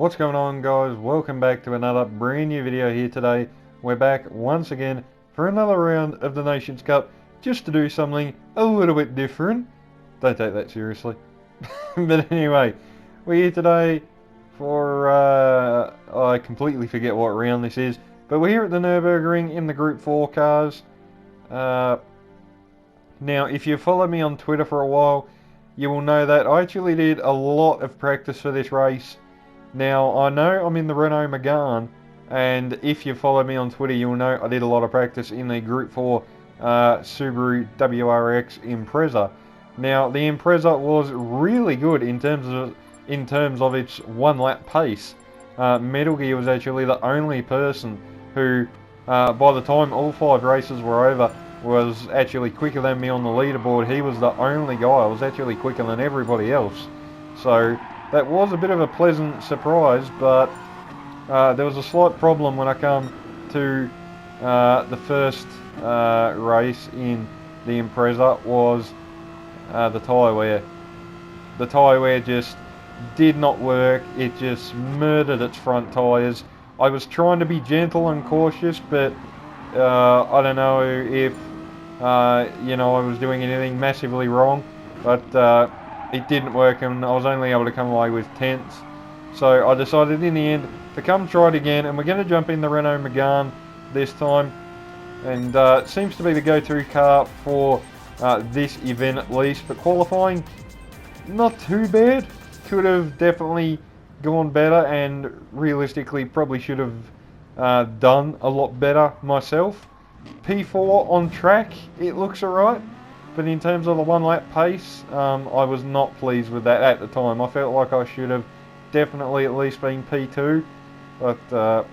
What's going on, guys? Welcome back to another brand new video here today. We're back once again for another round of the Nations Cup, just to do something a little bit different. Don't take that seriously. But anyway, we're here today for, I completely forget what round this is, but we're here at the Nurburgring in the Group 4 cars. Now, if you follow me on Twitter for a while, you will know that I actually did a lot of practice for this race. Now, I know I'm in the Renault Megane, and if you follow me on Twitter, you'll know I did a lot of practice in the Group 4 Subaru WRX Impreza. Now, the Impreza was really good in terms of its one-lap pace. Metal Gear was actually the only person who, by the time all 5 races were over, was actually quicker than me on the leaderboard. He was the only guy. I was actually quicker than everybody else. So that was a bit of a pleasant surprise, but there was a slight problem when I come to the first race in the Impreza was the tyre wear. The tyre wear just did not work. It just murdered its front tyres. I was trying to be gentle and cautious, but I don't know if I was doing anything massively wrong, but it didn't work, and I was only able to come away with 10ths. So I decided in the end to come try it again, and we're going to jump in the Renault Megane this time. And it seems to be the go-to car for this event at least, but qualifying, not too bad. Could have definitely gone better, and realistically probably should have done a lot better myself. P4 on track, it looks alright. But in terms of the one-lap pace, I was not pleased with that at the time. I felt like I should have definitely at least been P2. But,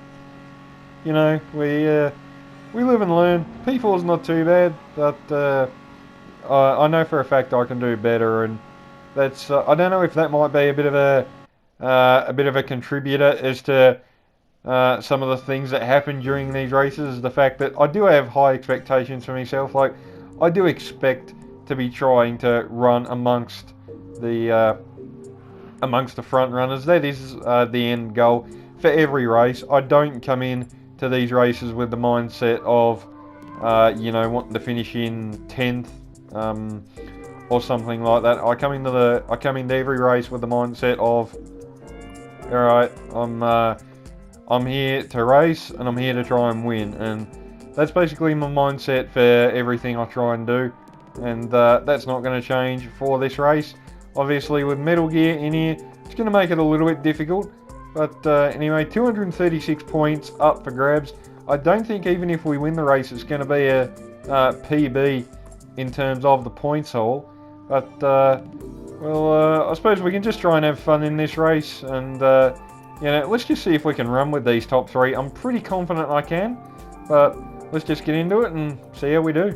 we live and learn. P4 is not too bad, but I know for a fact I can do better. And that's I don't know if that might be a bit of a contributor as to some of the things that happen during these races. The fact that I do have high expectations for myself. Like, I do expect to be trying to run amongst the front runners. That is the end goal for every race. I don't come in to these races with the mindset of wanting to finish in 10th or something like that. I come into every race with the mindset of, all right, I'm here to race and I'm here to try and win, and that's basically my mindset for everything I try and do, and that's not going to change for this race. Obviously, with Metal Gear in here, it's going to make it a little bit difficult, but anyway, 236 points up for grabs. I don't think even if we win the race, it's going to be a PB in terms of the points haul, but I suppose we can just try and have fun in this race, and let's just see if we can run with these top 3. I'm pretty confident I can, but let's just get into it and see how we do.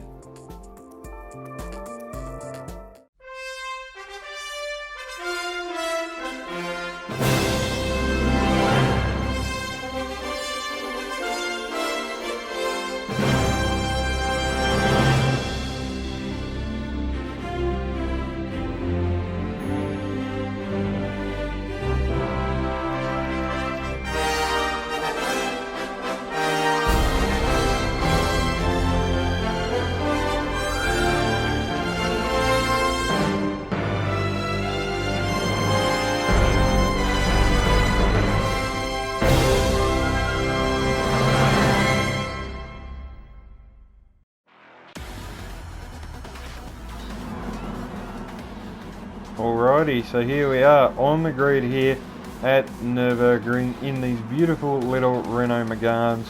Alrighty, so here we are on the grid here at Nurburgring in these beautiful little Renault Meganes.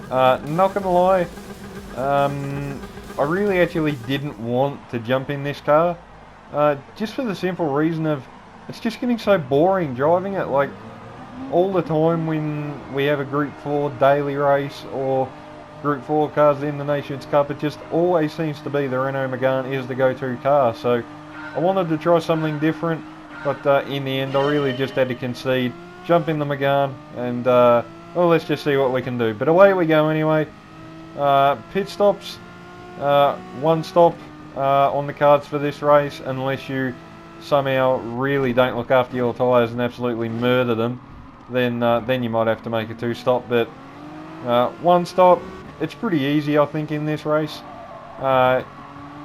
Not gonna lie, I really actually didn't want to jump in this car, just for the simple reason of it's just getting so boring driving it. Like, all the time when we have a Group 4 daily race or Group 4 cars in the Nations Cup, it just always seems to be the Renault Megane is the go-to car. So I wanted to try something different, but in the end I really just had to concede, jump in the Megane, and let's just see what we can do. But away we go anyway. Pit stops, 1 stop on the cards for this race, unless you somehow really don't look after your tyres and absolutely murder them. then you might have to make a 2-stop. But 1 stop, it's pretty easy, I think, in this race.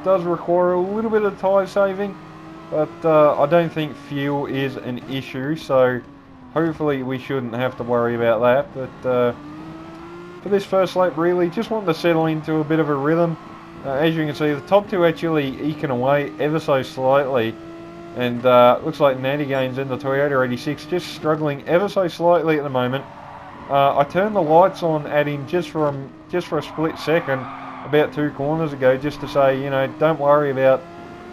Does require a little bit of tyre saving, but I don't think fuel is an issue, so hopefully we shouldn't have to worry about that. But for this first lap, really just wanting to settle into a bit of a rhythm. As you can see, the top two actually eking away ever so slightly, and looks like Natty Gaines in the Toyota 86 just struggling ever so slightly at the moment. I turned the lights on at him just for a split second about 2 corners ago, just to say, you know, don't worry about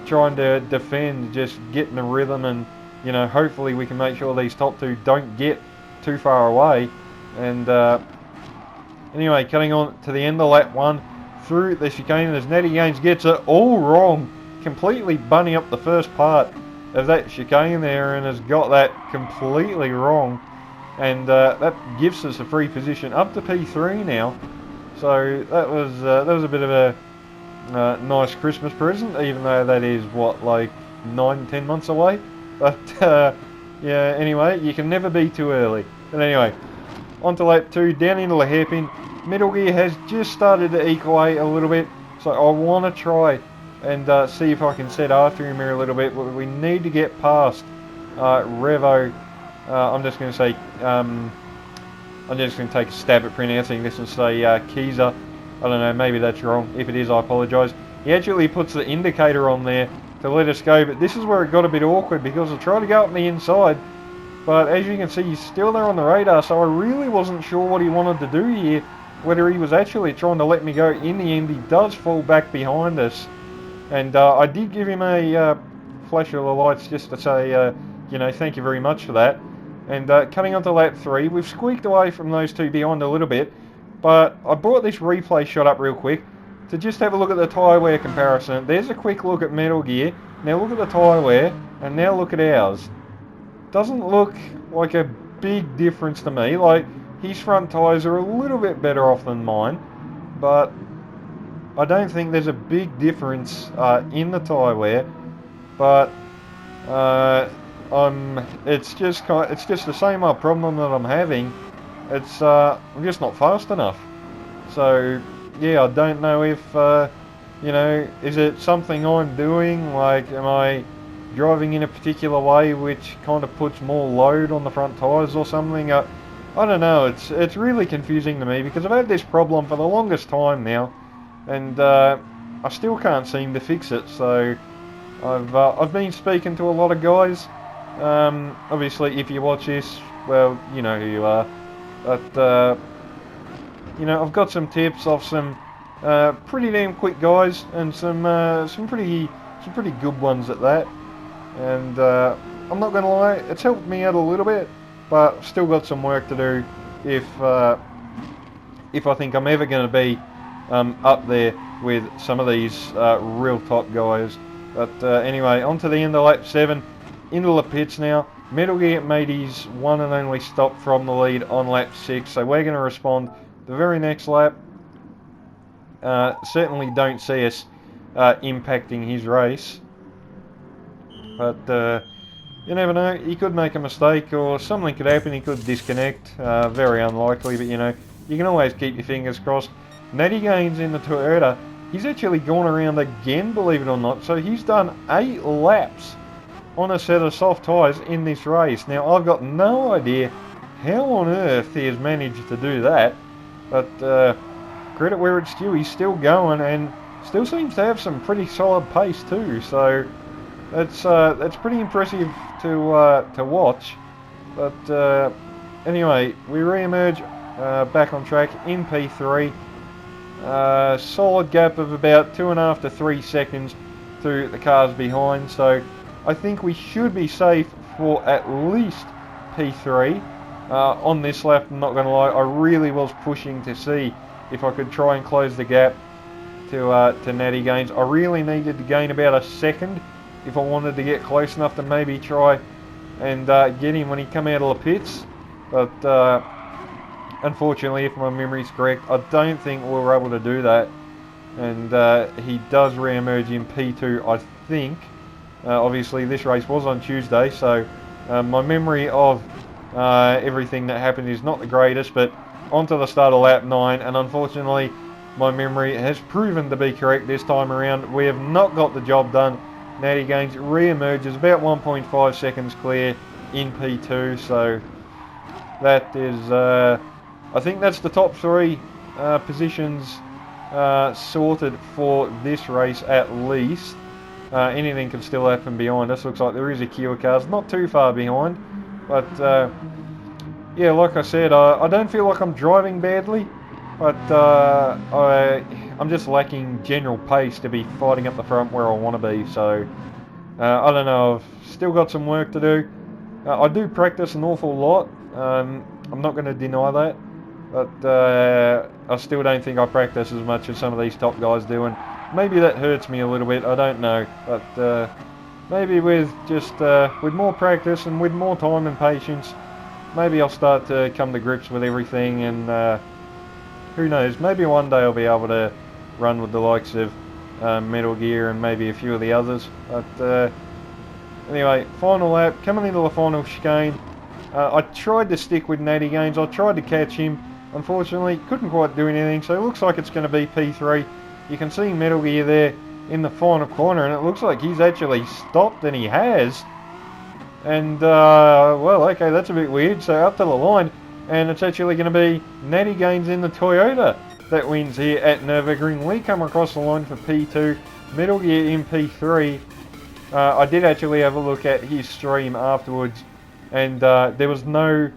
trying to defend, just get in the rhythm, and you know, hopefully we can make sure these top two don't get too far away. And anyway, cutting on to the end of lap 1 through the chicane as Natty Gaines gets it all wrong, completely bunning up the first part of that chicane there, and has got that completely wrong, and that gives us a free position up to P3 now. So that was a bit of a nice Christmas present, even though that is what, like 9-10 months away. But yeah, anyway, you can never be too early. But anyway, on to lap 2, down into the hairpin. Middle gear has just started to eke away a little bit, so I want to try and see if I can set after him here a little bit. We need to get past Revo. I'm just going to say, I'm just going to take a stab at pronouncing this and say Keezer. I don't know, maybe that's wrong. If it is, I apologise. He actually puts the indicator on there to let us go, but this is where it got a bit awkward, because I tried to go up the inside, but as you can see, he's still there on the radar, so I really wasn't sure what he wanted to do here, whether he was actually trying to let me go. In the end, he does fall back behind us, and I did give him a flash of the lights just to say, you know, thank you very much for that. And cutting onto lap 3, we've squeaked away from those two behind a little bit, but I brought this replay shot up real quick to just have a look at the tyre wear comparison. There's a quick look at Metal Gear. Now look at the tyre wear, and now look at ours. Doesn't look like a big difference to me. Like, his front tyres are a little bit better off than mine, but I don't think there's a big difference in the tyre wear. But it's just the same old problem that I'm having. It's I'm just not fast enough. So yeah, I don't know if you know, is it something I'm doing? Like, am I driving in a particular way which kind of puts more load on the front tyres or something? I don't know. It's really confusing to me, because I've had this problem for the longest time now, and I still can't seem to fix it. So I've been speaking to a lot of guys. Obviously, if you watch this, well, you know who you are. But you know, I've got some tips off some pretty damn quick guys, and some pretty good ones at that. And I'm not gonna lie, it's helped me out a little bit, but I've still got some work to do if I think I'm ever going to be up there with some of these real top guys. But anyway, on to the end of lap 7, into the pits now. Metal Gear made his one and only stop from the lead on lap 6, so we're going to respond the very next lap. Certainly don't see us impacting his race, but you never know, he could make a mistake or something could happen, he could disconnect. Very unlikely, but you know, you can always keep your fingers crossed. Natty Gaines in the Toyota, he's actually gone around again, believe it or not, so he's done 8 laps on a set of soft tyres in this race. Now, I've got no idea how on earth he has managed to do that, but credit where it's due, he's still going and still seems to have some pretty solid pace too, so that's pretty impressive to watch. But anyway, we re-emerge back on track in P3. Solid gap of about 2.5 to 3 seconds to the cars behind, so I think we should be safe for at least P3 on this lap. I'm not going to lie, I really was pushing to see if I could try and close the gap to Natty Gaines. I really needed to gain about a second if I wanted to get close enough to maybe try and get him when he come out of the pits. But unfortunately, if my memory's correct, I don't think we were able to do that. And he does re-emerge in P2, I think. Obviously, this race was on Tuesday, so my memory of everything that happened is not the greatest, but onto the start of lap 9, and unfortunately my memory has proven to be correct this time around. We have not got the job done. Natty Gaines re-emerges about 1.5 seconds clear in P2, so that is, I think that's the top 3 positions sorted for this race at least. Anything can still happen behind us. Looks like there is a queue of cars not too far behind, but yeah, like I said, I don't feel like I'm driving badly, but I'm just lacking general pace to be fighting up the front where I want to be. So I don't know, I've still got some work to do. I do practice an awful lot, I'm not going to deny that, but I still don't think I practice as much as some of these top guys do, and maybe that hurts me a little bit, I don't know, but maybe with just with more practice and with more time and patience, maybe I'll start to come to grips with everything, and who knows, maybe one day I'll be able to run with the likes of Metal Gear and maybe a few of the others. But anyway, final lap, coming into the final chicane. I tried to stick with Natty Gaines, I tried to catch him, unfortunately couldn't quite do anything, so it looks like it's going to be P3. You can see Metal Gear there in the final corner, and it looks like he's actually stopped, and he has. And, well, okay, that's a bit weird. So up to the line, and it's actually going to be Natty Gaines in the Toyota that wins here at Nurburgring. We come across the line for P2, Metal Gear in P3. I did actually have a look at his stream afterwards, and there was no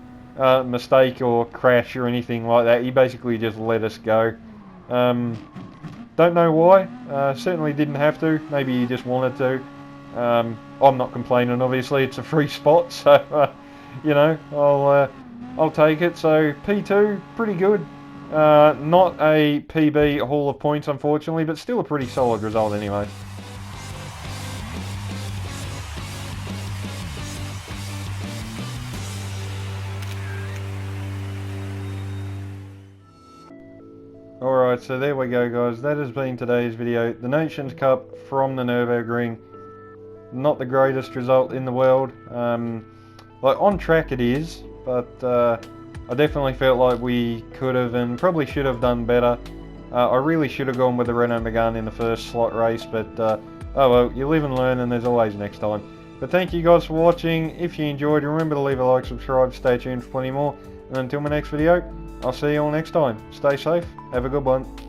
mistake or crash or anything like that. He basically just let us go. Don't know why, certainly didn't have to, maybe he just wanted to. I'm not complaining, obviously, it's a free spot, so, you know, I'll take it. So, P2, pretty good. Not a PB haul of points, unfortunately, but still a pretty solid result anyway. Alright, so there we go, guys. That has been today's video. The Nations Cup from the Nurburgring. Not the greatest result in the world. Like, on track it is, but I definitely felt like we could have and probably should have done better. I really should have gone with the Renault Megane in the first slot race, but oh well, you live and learn, and there's always next time. But thank you guys for watching. If you enjoyed, remember to leave a like, subscribe, stay tuned for plenty more. And until my next video, I'll see you all next time. Stay safe, have a good one.